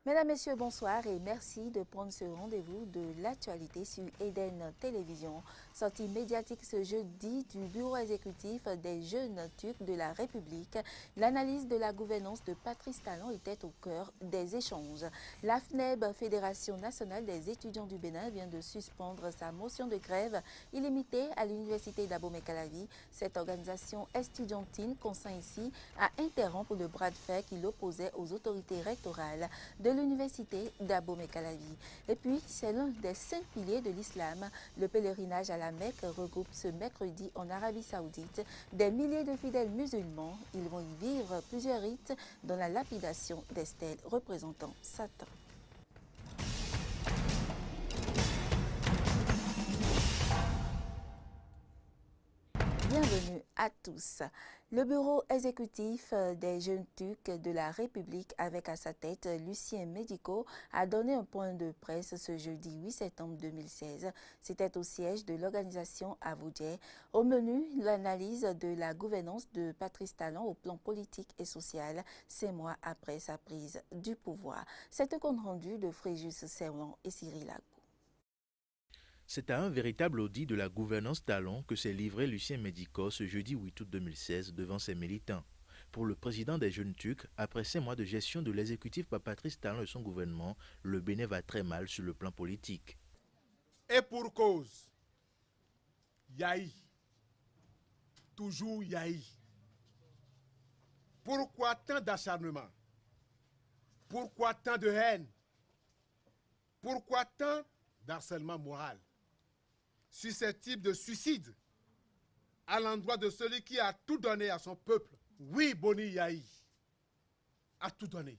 Mesdames, Messieurs, bonsoir et merci de prendre ce rendez-vous de l'actualité sur Eden Télévision. Sortie médiatique ce jeudi du bureau exécutif des jeunes turcs de la République, l'analyse de la gouvernance de Patrice Talon était au cœur des échanges. La FNEB, Fédération nationale des étudiants du Bénin, vient de suspendre sa motion de grève illimitée à l'université d'Abomey-Calavi. Cette organisation estudiantine consent ici à interrompre le bras de fer qui l'opposait aux autorités rectorales de l'université d'Abomey-Calavi. Et puis, c'est l'un des 5 piliers de l'islam. Le pèlerinage à la Mecque regroupe ce mercredi en Arabie Saoudite des milliers de fidèles musulmans. Ils vont y vivre plusieurs rites dans la lapidation des stèles représentant Satan. Bienvenue à tous. Le bureau exécutif des jeunes turcs de la République avec à sa tête Lucien Médico a donné un point de presse ce jeudi 8 septembre 2016. C'était au siège de l'organisation à Voudier. Au menu, l'analyse de la gouvernance de Patrice Talon au plan politique et social 6 mois après sa prise du pouvoir. C'est un compte rendu de Fréjus Serlan et Cyril Agbo. C'est à un véritable audit de la gouvernance Talon que s'est livré Lucien Médico ce jeudi 8 août 2016 devant ses militants. Pour le président des jeunes turcs, après 5 mois de gestion de l'exécutif par Patrice Talon et son gouvernement, le Bénin va très mal sur le plan politique. Et pour cause, Yahi, toujours Yahi. Pourquoi tant d'acharnement? Pourquoi tant de haine? Pourquoi tant d'harcèlement moral? Susceptible de suicide à l'endroit de celui qui a tout donné à son peuple. Oui, Boni Yahi a tout donné.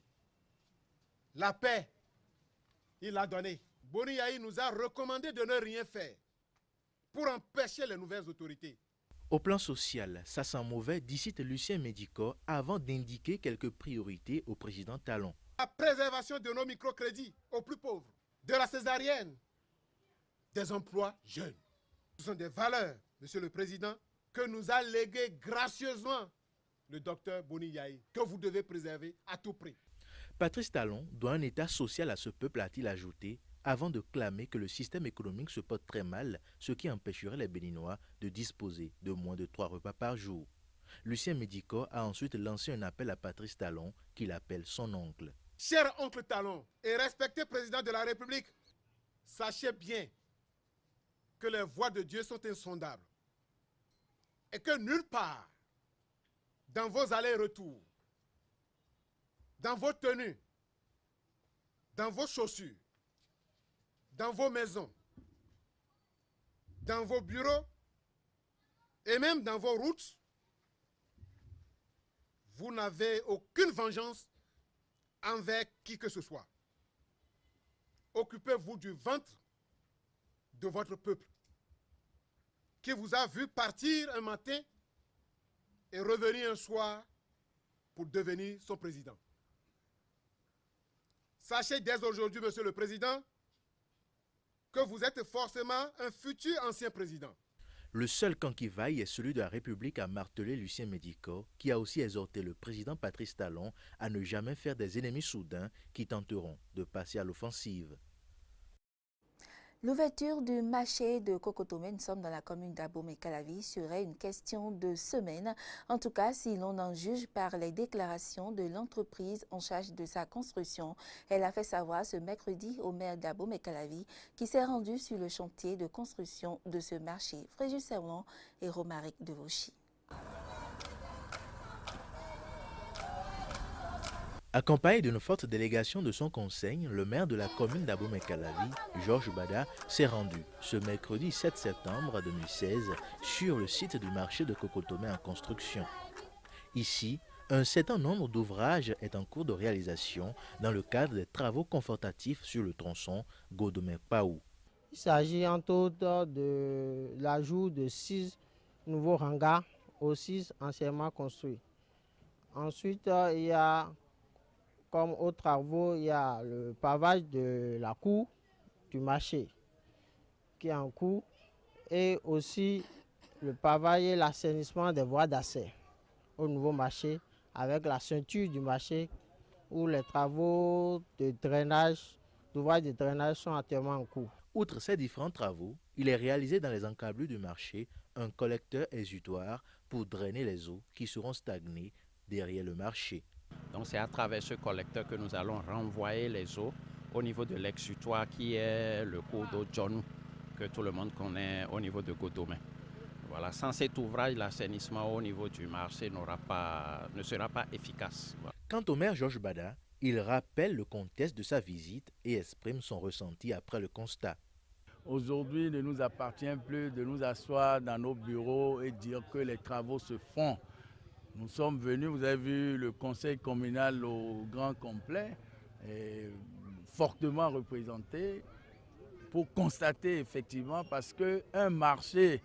La paix, il l'a donnée. Boni Yahi nous a recommandé de ne rien faire pour empêcher les nouvelles autorités. Au plan social, ça sent mauvais, d'ici Lucien Médico avant d'indiquer quelques priorités au président Talon. La préservation de nos microcrédits aux plus pauvres, de la césarienne, des emplois jeunes. Ce sont des valeurs, Monsieur le Président, que nous a léguées gracieusement le docteur Boni Yahi, que vous devez préserver à tout prix. Patrice Talon doit un état social à ce peuple, a-t-il ajouté, avant de clamer que le système économique se porte très mal, ce qui empêcherait les Béninois de disposer de moins de 3 repas par jour. Lucien Médico a ensuite lancé un appel à Patrice Talon, qu'il appelle son oncle. Cher oncle Talon et respecté président de la République, sachez bien que les voies de Dieu sont insondables et que nulle part, dans vos allers-retours, dans vos tenues, dans vos chaussures, dans vos maisons, dans vos bureaux et même dans vos routes, vous n'avez aucune vengeance envers qui que ce soit. Occupez-vous du ventre de votre peuple qui vous a vu partir un matin et revenir un soir pour devenir son président. Sachez dès aujourd'hui, Monsieur le Président, que vous êtes forcément un futur ancien président. Le seul camp qui vaille est celui de la République, a martelé Lucien Médico, qui a aussi exhorté le président Patrice Talon à ne jamais faire des ennemis soudains qui tenteront de passer à l'offensive. L'ouverture du marché de Kokotomé, nous sommes dans la commune d'Abomey-Calavi, serait une question de semaines. En tout cas, si l'on en juge par les déclarations de l'entreprise en charge de sa construction. Elle a fait savoir ce mercredi au maire d'Abomey-Calavi qui s'est rendu sur le chantier de construction de ce marché. Fréjus Serlan et Romaric Devauchy. Accompagné d'une forte délégation de son conseil, le maire de la commune d'Abomey-Calavi, Georges Bada, s'est rendu ce mercredi 7 septembre 2016 sur le site du marché de Kokotomé en construction. Ici, un certain nombre d'ouvrages est en cours de réalisation dans le cadre des travaux confortatifs sur le tronçon Godomé-Paou. Il s'agit entre autres de l'ajout de 6 nouveaux hangars aux 6 anciennement construits. Ensuite, il y a comme autres travaux, il y a le pavage de la cour du marché qui est en cours et aussi le pavage et l'assainissement des voies d'accès au nouveau marché avec la ceinture du marché où les travaux de drainage, d'ouvrage de drainage sont actuellement en cours. Outre ces différents travaux, il est réalisé dans les encablures du marché un collecteur exutoire pour drainer les eaux qui seront stagnées derrière le marché. Donc c'est à travers ce collecteur que nous allons renvoyer les eaux au niveau de l'exutoire qui est le cours d'eau John que tout le monde connaît au niveau de Godomé. Voilà, sans cet ouvrage, l'assainissement au niveau du marché ne sera pas efficace. Voilà. Quant au maire Georges Bada, il rappelle le contexte de sa visite et exprime son ressenti après le constat. Aujourd'hui, il ne nous appartient plus de nous asseoir dans nos bureaux et dire que les travaux se font. Nous sommes venus, vous avez vu le conseil communal au grand complet, fortement représenté, pour constater effectivement, parce qu'un marché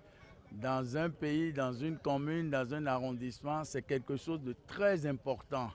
dans un pays, dans une commune, dans un arrondissement, c'est quelque chose de très important.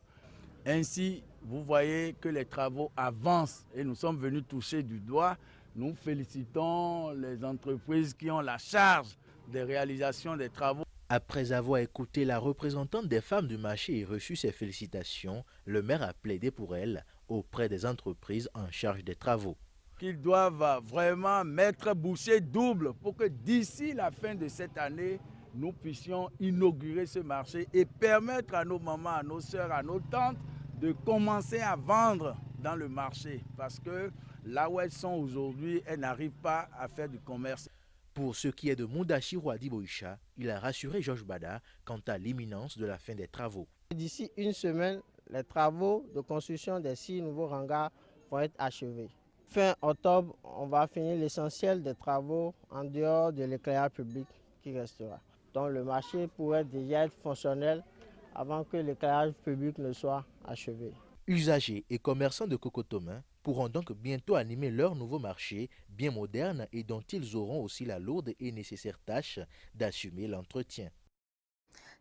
Ainsi, vous voyez que les travaux avancent et nous sommes venus toucher du doigt. Nous félicitons les entreprises qui ont la charge des réalisations des travaux. Après avoir écouté la représentante des femmes du marché et reçu ses félicitations, le maire a plaidé pour elle auprès des entreprises en charge des travaux. Qu'ils doivent vraiment mettre bouchée double pour que d'ici la fin de cette année, nous puissions inaugurer ce marché et permettre à nos mamans, à nos sœurs, à nos tantes de commencer à vendre dans le marché. Parce que là où elles sont aujourd'hui, elles n'arrivent pas à faire du commerce. Pour ce qui est de Moudachi Rouadi Boïcha, il a rassuré Georges Bada quant à l'imminence de la fin des travaux. D'ici une semaine, les travaux de construction des 6 nouveaux hangars vont être achevés. Fin octobre, on va finir l'essentiel des travaux en dehors de l'éclairage public qui restera. Donc le marché pourrait déjà être fonctionnel avant que l'éclairage public ne soit achevé. Usagers et commerçants de Cocotomin pourront donc bientôt animer leur nouveau marché bien moderne et dont ils auront aussi la lourde et nécessaire tâche d'assumer l'entretien.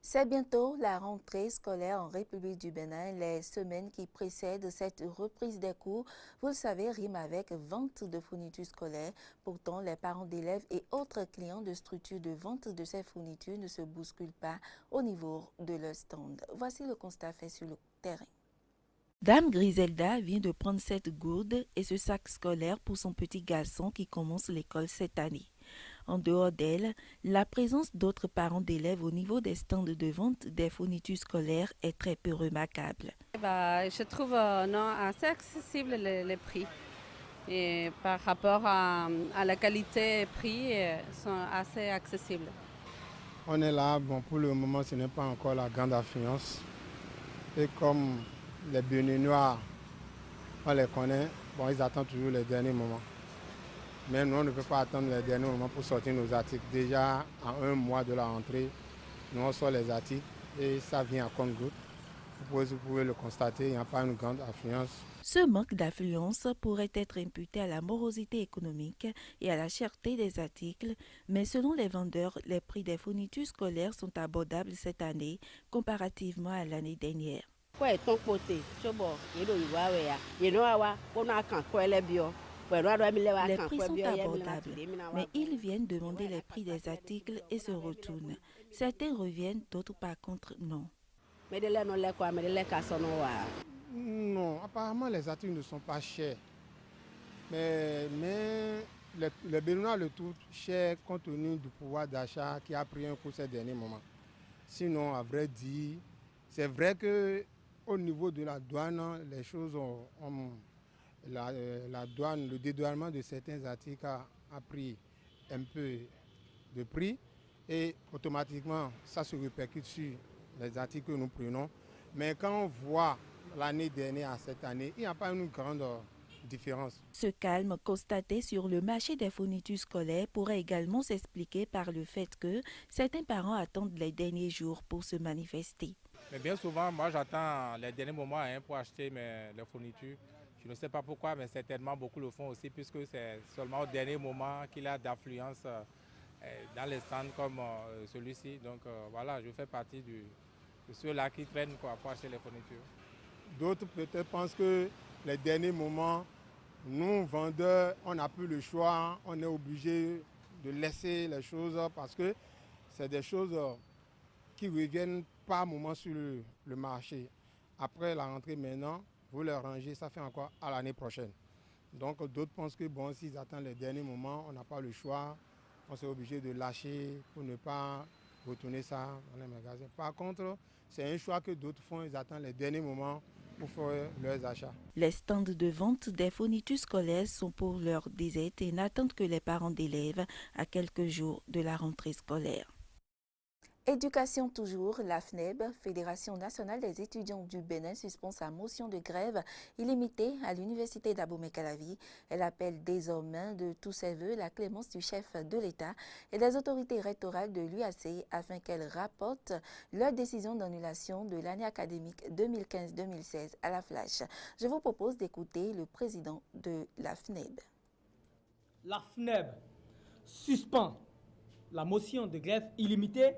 C'est bientôt la rentrée scolaire en République du Bénin. Les semaines qui précèdent cette reprise des cours, vous le savez, riment avec vente de fournitures scolaires. Pourtant, les parents d'élèves et autres clients de structures de vente de ces fournitures ne se bousculent pas au niveau de leur stand. Voici le constat fait sur le terrain. Dame Griselda vient de prendre cette gourde et ce sac scolaire pour son petit garçon qui commence l'école cette année. En dehors d'elle, la présence d'autres parents d'élèves au niveau des stands de vente des fournitures scolaires est très peu remarquable. Je trouve assez accessible les prix. Et par rapport à la qualité-prix, sont assez accessibles. On est là, bon, pour le moment ce n'est pas encore la grande affluence. Et comme les Béninois, on les connaît, bon, ils attendent toujours les derniers moments. Mais nous, on ne peut pas attendre les derniers moments pour sortir nos articles. Déjà, en un mois de la rentrée, nous on sort les articles et ça vient à compte-gouttes. Vous pouvez le constater, il n'y a pas une grande affluence. Ce manque d'affluence pourrait être imputé à la morosité économique et à la cherté des articles, mais selon les vendeurs, les prix des fournitures scolaires sont abordables cette année comparativement à l'année dernière. Les prix sont abordables, mais ils viennent demander les prix des articles et se retournent. Certains reviennent, d'autres par contre non. Non, apparemment les articles ne sont pas chers. Mais les Béninois le trouvent cher compte tenu du pouvoir d'achat qui a pris un coup ces derniers moments. Sinon, à vrai dire, c'est vrai qu'au niveau de la douane, les choses la douane, le dédouanement de certains articles a pris un peu de prix et automatiquement ça se répercute sur les articles que nous prenons. Mais quand on voit l'année dernière à cette année, il n'y a pas une grande différence. Ce calme constaté sur le marché des fournitures scolaires pourrait également s'expliquer par le fait que certains parents attendent les derniers jours pour se manifester. Mais bien souvent, moi j'attends les derniers moments pour acheter les fournitures. Je ne sais pas pourquoi, mais certainement beaucoup le font aussi, puisque c'est seulement au dernier moment qu'il y a d'affluence dans les stands comme celui-ci. Donc voilà, je fais partie de ceux-là qui traînent pour acheter les fournitures. D'autres peut-être pensent que les derniers moments, nous, vendeurs, on n'a plus le choix, on est obligé de laisser les choses parce que c'est des choses qui reviennent par moment sur le marché. Après la rentrée maintenant, vous les rangez, ça fait encore à l'année prochaine. Donc d'autres pensent que bon, s'ils attendent les derniers moments, on n'a pas le choix, on s'est obligé de lâcher pour ne pas retourner ça dans les magasins. Par contre, c'est un choix que d'autres font, ils attendent les derniers moments pour faire leurs achats. Les stands de vente des fournitures scolaires sont pour l'heure désertes et n'attendent que les parents d'élèves à quelques jours de la rentrée scolaire. Éducation toujours, la FNEB, Fédération nationale des étudiants du Bénin, suspend sa motion de grève illimitée à l'université d'Abomey-Calavi. Elle appelle désormais de tous ses voeux la clémence du chef de l'État et des autorités rectorales de l'UAC afin qu'elles rapportent leur décision d'annulation de l'année académique 2015-2016 à la flash. Je vous propose d'écouter le président de la FNEB. La FNEB suspend la motion de grève illimitée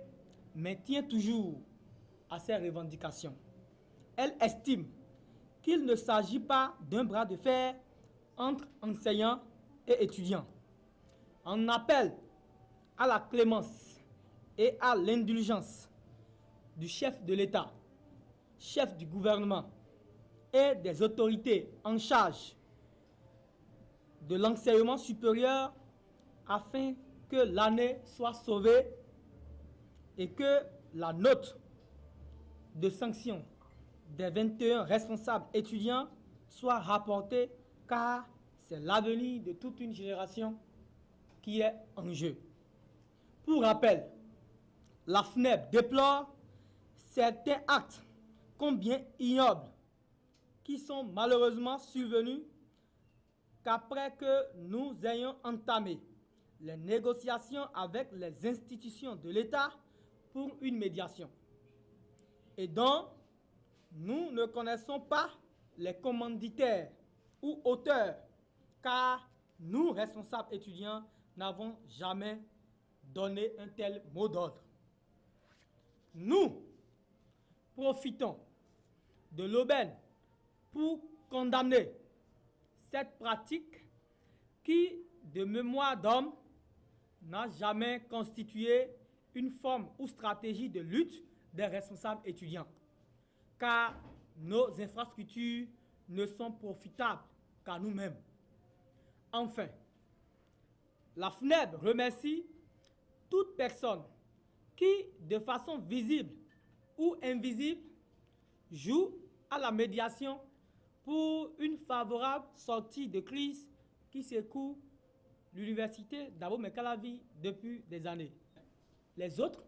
mais tient toujours à ses revendications. Elle estime qu'il ne s'agit pas d'un bras de fer entre enseignants et étudiants. En appel à la clémence et à l'indulgence du chef de l'État, chef du gouvernement et des autorités en charge de l'enseignement supérieur afin que l'année soit sauvée et que la note de sanction des 21 responsables étudiants soit rapportée, car c'est l'avenir de toute une génération qui est en jeu. Pour rappel, la FNEB déplore certains actes combien ignobles qui sont malheureusement survenus qu'après que nous ayons entamé les négociations avec les institutions de l'État pour une médiation, et dont nous ne connaissons pas les commanditaires ou auteurs, car nous, responsables étudiants, n'avons jamais donné un tel mot d'ordre. Nous profitons de l'aubaine pour condamner cette pratique qui, de mémoire d'homme, n'a jamais constitué une forme ou stratégie de lutte des responsables étudiants, car nos infrastructures ne sont profitables qu'à nous-mêmes. Enfin, la FNEB remercie toute personne qui, de façon visible ou invisible, joue à la médiation pour une favorable sortie de crise qui secoue l'université d'Abomey-Calavi depuis des années. Les autres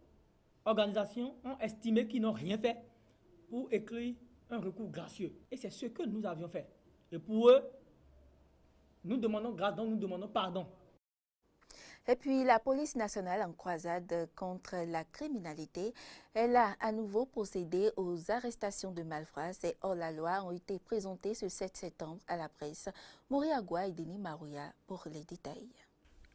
organisations ont estimé qu'ils n'ont rien fait pour écrire un recours gracieux. Et c'est ce que nous avions fait. Et pour eux, nous demandons grâce, donc nous demandons pardon. Et puis la police nationale en croisade contre la criminalité, elle a à nouveau procédé aux arrestations de malfrats et hors-la-loi ont été présentés ce 7 septembre à la presse. Moria Agua et Denis Marouya pour les détails.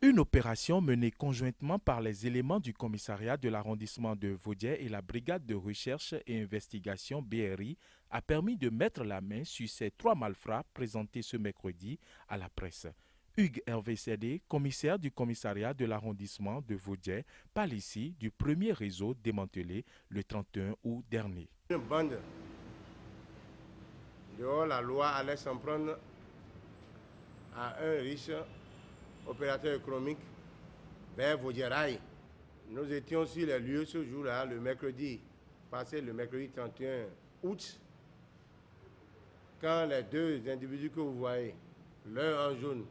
Une opération menée conjointement par les éléments du commissariat de l'arrondissement de Vaudiès et la brigade de recherche et investigation BRI a permis de mettre la main sur ces 3 malfrats présentés ce mercredi à la presse. Hugues Hervé Cédé, commissaire du commissariat de l'arrondissement de Vaudiès, parle ici du premier réseau démantelé le 31 août dernier. Une bande dehors la loi allait s'en prendre à un riche opérateur économique vers Vaudiès. Nous étions sur les lieux ce jour-là, le mercredi, passé le mercredi 31 août, quand les 2 individus que vous voyez, l'un en jaune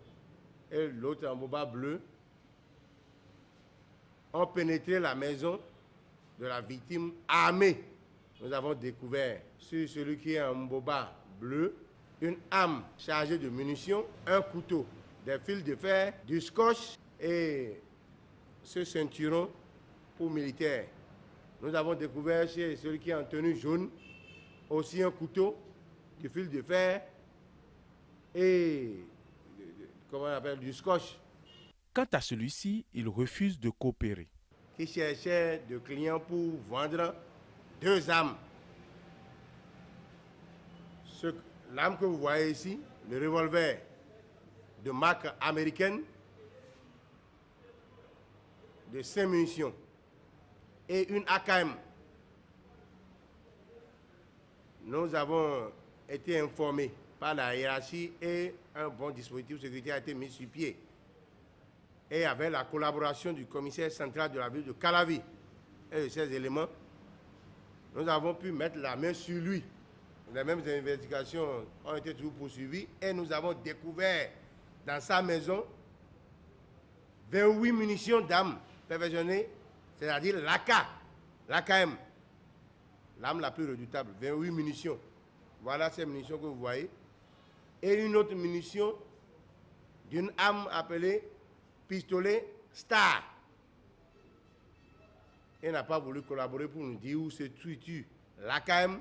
et l'autre en boba bleu, ont pénétré la maison de la victime armée. Nous avons découvert sur celui qui est en boba bleu une arme chargée de munitions, un couteau, des fils de fer, du scotch et ce ceinturon pour militaires. Nous avons découvert chez celui qui est en tenue jaune aussi un couteau, du fil de fer et comment on appelle, du scotch. Quant à celui-ci, il refuse de coopérer. Qui cherchait de clients pour vendre 2 armes. L'arme que vous voyez ici, le revolver de marque américaine de 5 munitions et une AKM. Nous avons été informés par la hiérarchie et un bon dispositif sécuritaire a été mis sur pied. Et avec la collaboration du commissaire central de la ville de Calavi et de ses éléments, nous avons pu mettre la main sur lui. Les mêmes investigations ont été toujours poursuivies et nous avons découvert dans sa maison 28 munitions d'armes perfectionnées, c'est-à-dire l'AKM, l'arme la plus redoutable, 28 munitions. Voilà ces munitions que vous voyez. Et une autre munition d'une arme appelée pistolet Star. Il n'a pas voulu collaborer pour nous dire où se situe l'AKM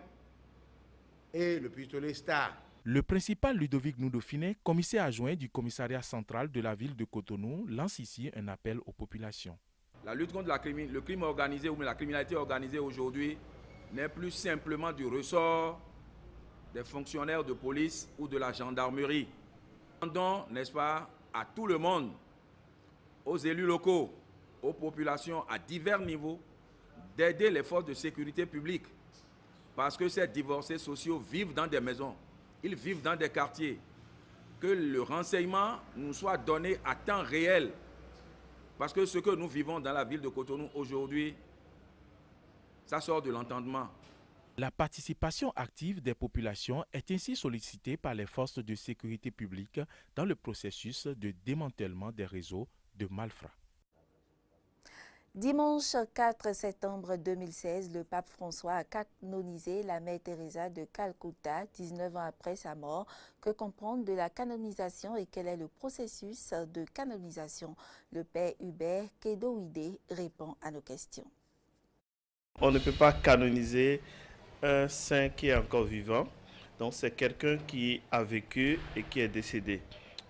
et le pistolet Star. Le principal Ludovic Noudofine, commissaire adjoint du commissariat central de la ville de Cotonou, lance ici un appel aux populations. La lutte contre le crime organisé ou la criminalité organisée aujourd'hui n'est plus simplement du ressort des fonctionnaires de police ou de la gendarmerie. Demandons, n'est-ce pas, à tout le monde, aux élus locaux, aux populations à divers niveaux, d'aider les forces de sécurité publique. Parce que ces divorcés sociaux vivent dans des maisons, ils vivent dans des quartiers. Que le renseignement nous soit donné à temps réel. Parce que ce que nous vivons dans la ville de Cotonou aujourd'hui, ça sort de l'entendement. La participation active des populations est ainsi sollicitée par les forces de sécurité publique dans le processus de démantèlement des réseaux de malfrats. Dimanche 4 septembre 2016, le pape François a canonisé la mère Teresa de Calcutta, 19 ans après sa mort. Que comprendre de la canonisation et quel est le processus de canonisation? Le père Hubert Kedoide répond à nos questions. On ne peut pas canoniser un saint qui est encore vivant. Donc c'est quelqu'un qui a vécu et qui est décédé.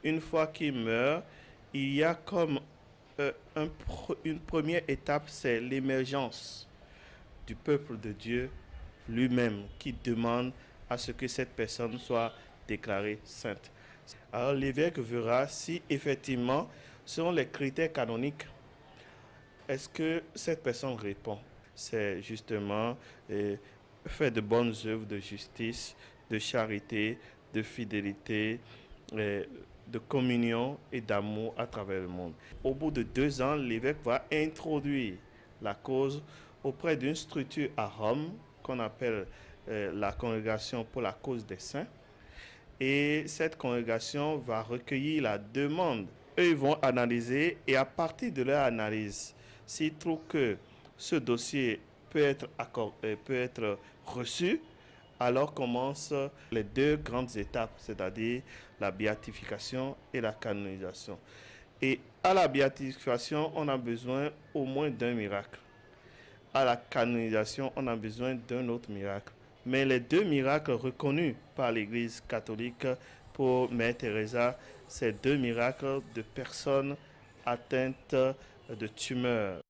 Une fois qu'il meurt, il y a comme une première étape, c'est l'émergence du peuple de Dieu lui-même qui demande à ce que cette personne soit déclarée sainte. Alors l'évêque verra si effectivement, selon les critères canoniques, est-ce que cette personne répond. C'est justement faire de bonnes œuvres de justice, de charité, de fidélité, de communion et d'amour à travers le monde. Au bout de 2 ans, l'évêque va introduire la cause auprès d'une structure à Rome qu'on appelle la Congrégation pour la cause des saints. Et cette congrégation va recueillir la demande. Eux, ils vont analyser et à partir de leur analyse, s'ils trouvent que ce dossier peut être reçu, alors commencent les 2 grandes étapes, c'est-à-dire la béatification et la canonisation. Et à la béatification, on a besoin au moins d'un miracle. À la canonisation, on a besoin d'un autre miracle. Mais les 2 miracles reconnus par l'Église catholique pour Mère Teresa, c'est 2 miracles de personnes atteintes de tumeurs.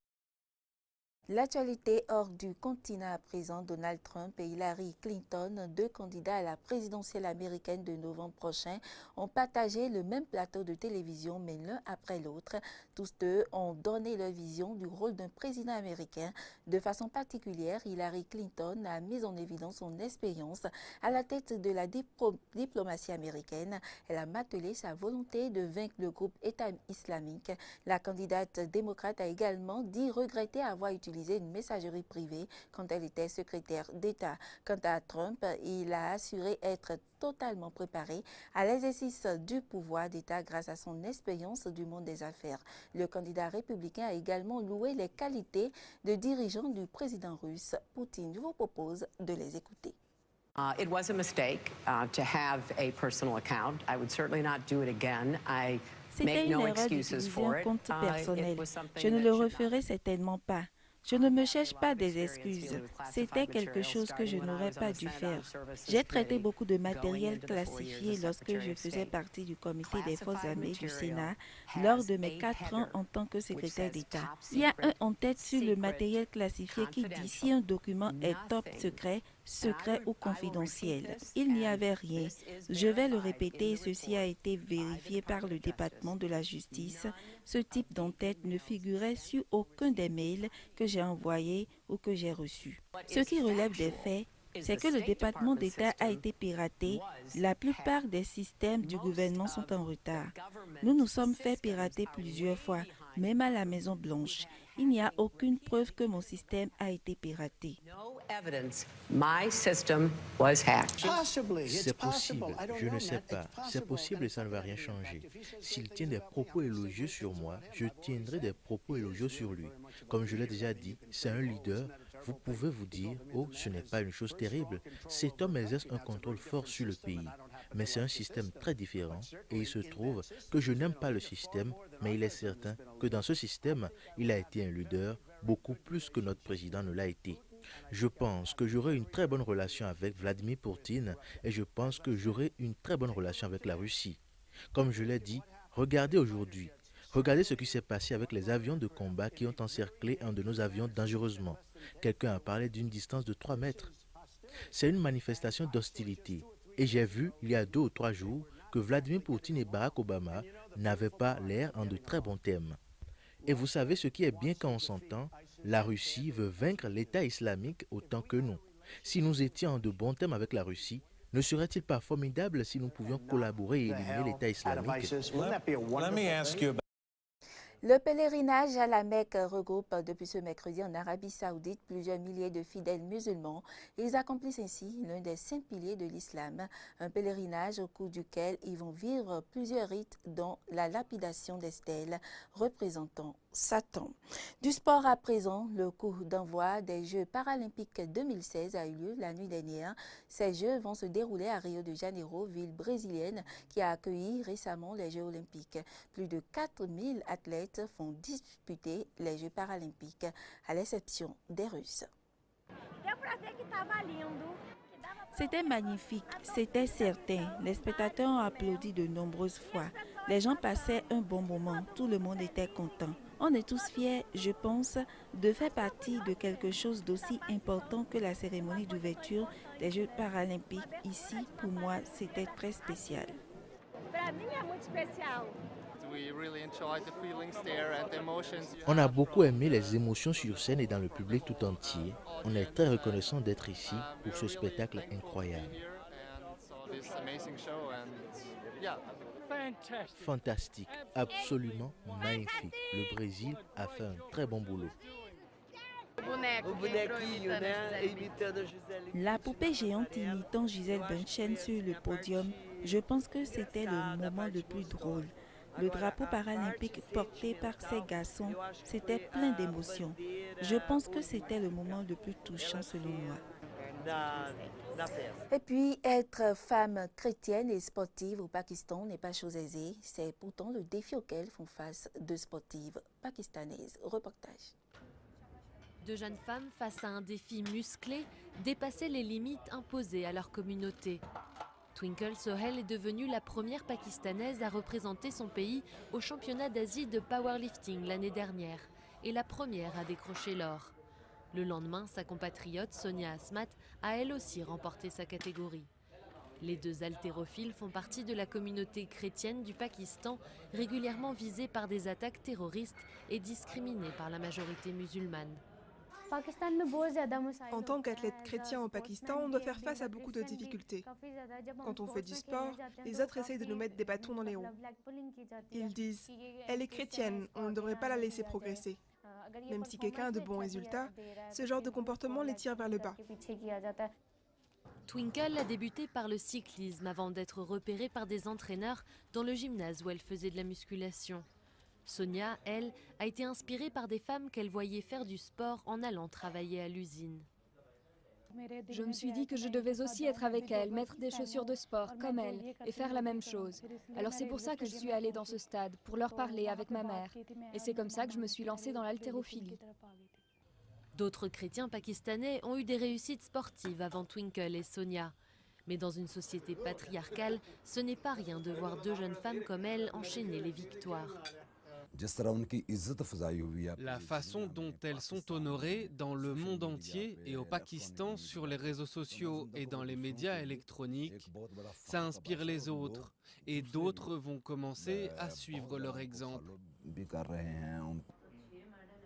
L'actualité hors du continent à présent, Donald Trump et Hillary Clinton, 2 candidats à la présidentielle américaine de novembre prochain, ont partagé le même plateau de télévision, mais l'un après l'autre. Tous 2 ont donné leur vision du rôle d'un président américain. De façon particulière, Hillary Clinton a mis en évidence son expérience à la tête de la diplomatie américaine. Elle a martelé sa volonté de vaincre le groupe État islamique. La candidate démocrate a également dit regretter avoir utilisé une messagerie privée quand elle était secrétaire d'État. Quant à Trump, il a assuré être totalement préparé à l'exercice du pouvoir d'État grâce à son expérience du monde des affaires. Le candidat républicain a également loué les qualités de dirigeant du président russe Poutine. Je vous propose de les écouter. It was a mistake to have a personal account. I would certainly not do it again. C'était une erreur d'utiliser un compte personnel. Je ne le referai certainement pas. Je ne me cherche pas des excuses. C'était quelque chose que je n'aurais pas dû faire. J'ai traité beaucoup de matériel classifié lorsque je faisais partie du comité des forces armées du Sénat lors de mes 4 ans en tant que secrétaire d'État. Il y a un en-tête sur le matériel classifié qui dit si un document est top secret, secret ou confidentiel. Il n'y avait rien. Je vais le répéter, ceci a été vérifié par le département de la justice. Ce type d'en-tête ne figurait sur aucun des mails que j'ai envoyés ou que j'ai reçus. Ce qui relève des faits c'est que le département d'État a été piraté. La plupart des systèmes du gouvernement sont en retard. Nous nous sommes fait pirater plusieurs fois, même à la Maison Blanche. Il n'y a aucune preuve que mon système a été piraté. C'est possible, je ne sais pas. C'est possible et ça ne va rien changer. S'il tient des propos élogieux sur moi, je tiendrai des propos élogieux sur lui. Comme je l'ai déjà dit, c'est un leader. Vous pouvez vous dire, oh, ce n'est pas une chose terrible. Cet homme exerce un contrôle fort sur le pays. Mais c'est un système très différent et il se trouve que je n'aime pas le système, mais il est certain que dans ce système, il a été un leader beaucoup plus que notre président ne l'a été. Je pense que j'aurai une très bonne relation avec Vladimir Poutine et je pense que j'aurai une très bonne relation avec la Russie. Comme je l'ai dit, regardez aujourd'hui. Regardez ce qui s'est passé avec les avions de combat qui ont encerclé un de nos avions dangereusement. Quelqu'un a parlé d'une distance de 3 mètres. C'est une manifestation d'hostilité. Et j'ai vu, il y a 2 ou 3 jours, que Vladimir Poutine et Barack Obama n'avaient pas l'air en de très bons termes. Et vous savez ce qui est bien quand on s'entend, la Russie veut vaincre l'État islamique autant que nous. Si nous étions en de bons termes avec la Russie, ne serait-il pas formidable si nous pouvions collaborer et éliminer l'État islamique? Le pèlerinage à la Mecque regroupe depuis ce mercredi en Arabie Saoudite plusieurs milliers de fidèles musulmans. Ils accomplissent ainsi l'un des 5 piliers de l'islam, un pèlerinage au cours duquel ils vont vivre plusieurs rites dont la lapidation des stèles représentant Satan. Du sport à présent, le coup d'envoi des Jeux paralympiques 2016 a eu lieu la nuit dernière. Ces Jeux vont se dérouler à Rio de Janeiro, ville brésilienne qui a accueilli récemment les Jeux olympiques. Plus de 4000 athlètes font disputer les Jeux paralympiques, à l'exception des Russes. C'était magnifique, c'était certain. Les spectateurs ont applaudi de nombreuses fois. Les gens passaient un bon moment, tout le monde était content. On est tous fiers, je pense, de faire partie de quelque chose d'aussi important que la cérémonie d'ouverture des Jeux paralympiques. Ici, pour moi, c'était très spécial. On a beaucoup aimé les émotions sur scène et dans le public tout entier. On est très reconnaissant d'être ici pour ce spectacle incroyable. Fantastique, absolument magnifique. Le Brésil a fait un très bon boulot. La poupée géante imitant Gisèle Bündchen sur le podium, je pense que c'était le moment le plus drôle. Le drapeau paralympique porté par ces garçons, c'était plein d'émotions. Je pense que c'était le moment le plus touchant selon moi. Et puis, être femme chrétienne et sportive au Pakistan n'est pas chose aisée. C'est pourtant le défi auquel font face 2 sportives pakistanaises. Reportage. 2 jeunes femmes face à un défi musclé, dépasser les limites imposées à leur communauté. Twinkle Sohail est devenue la première pakistanaise à représenter son pays au championnat d'Asie de powerlifting l'année dernière et la première à décrocher l'or. Le lendemain, sa compatriote Sonia Asmat a elle aussi remporté sa catégorie. Les 2 haltérophiles font partie de la communauté chrétienne du Pakistan, régulièrement visée par des attaques terroristes et discriminée par la majorité musulmane. En tant qu'athlète chrétien au Pakistan, on doit faire face à beaucoup de difficultés. Quand on fait du sport, les autres essayent de nous mettre des bâtons dans les roues. Ils disent « Elle est chrétienne, on ne devrait pas la laisser progresser ». Même si quelqu'un a de bons résultats, ce genre de comportement les tire vers le bas. Twinkle a débuté par le cyclisme avant d'être repérée par des entraîneurs dans le gymnase où elle faisait de la musculation. Sonia, elle, a été inspirée par des femmes qu'elle voyait faire du sport en allant travailler à l'usine. Je me suis dit que je devais aussi être avec elle, mettre des chaussures de sport comme elle et faire la même chose. Alors c'est pour ça que je suis allée dans ce stade, pour leur parler avec ma mère. Et c'est comme ça que je me suis lancée dans l'haltérophilie. D'autres chrétiens pakistanais ont eu des réussites sportives avant Twinkle et Sonia. Mais dans une société patriarcale, ce n'est pas rien de voir 2 jeunes femmes comme elles enchaîner les victoires. La façon dont elles sont honorées dans le monde entier et au Pakistan sur les réseaux sociaux et dans les médias électroniques, ça inspire les autres et d'autres vont commencer à suivre leur exemple.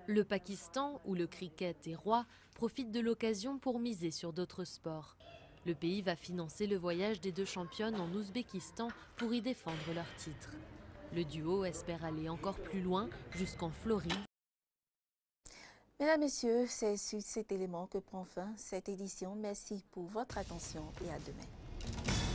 Le Pakistan, où le cricket est roi, profite de l'occasion pour miser sur d'autres sports. Le pays va financer le voyage des 2 championnes en Ouzbékistan pour y défendre leur titre. Le duo espère aller encore plus loin, jusqu'en Floride. Mesdames, Messieurs, c'est sur cet élément que prend fin cette édition. Merci pour votre attention et à demain.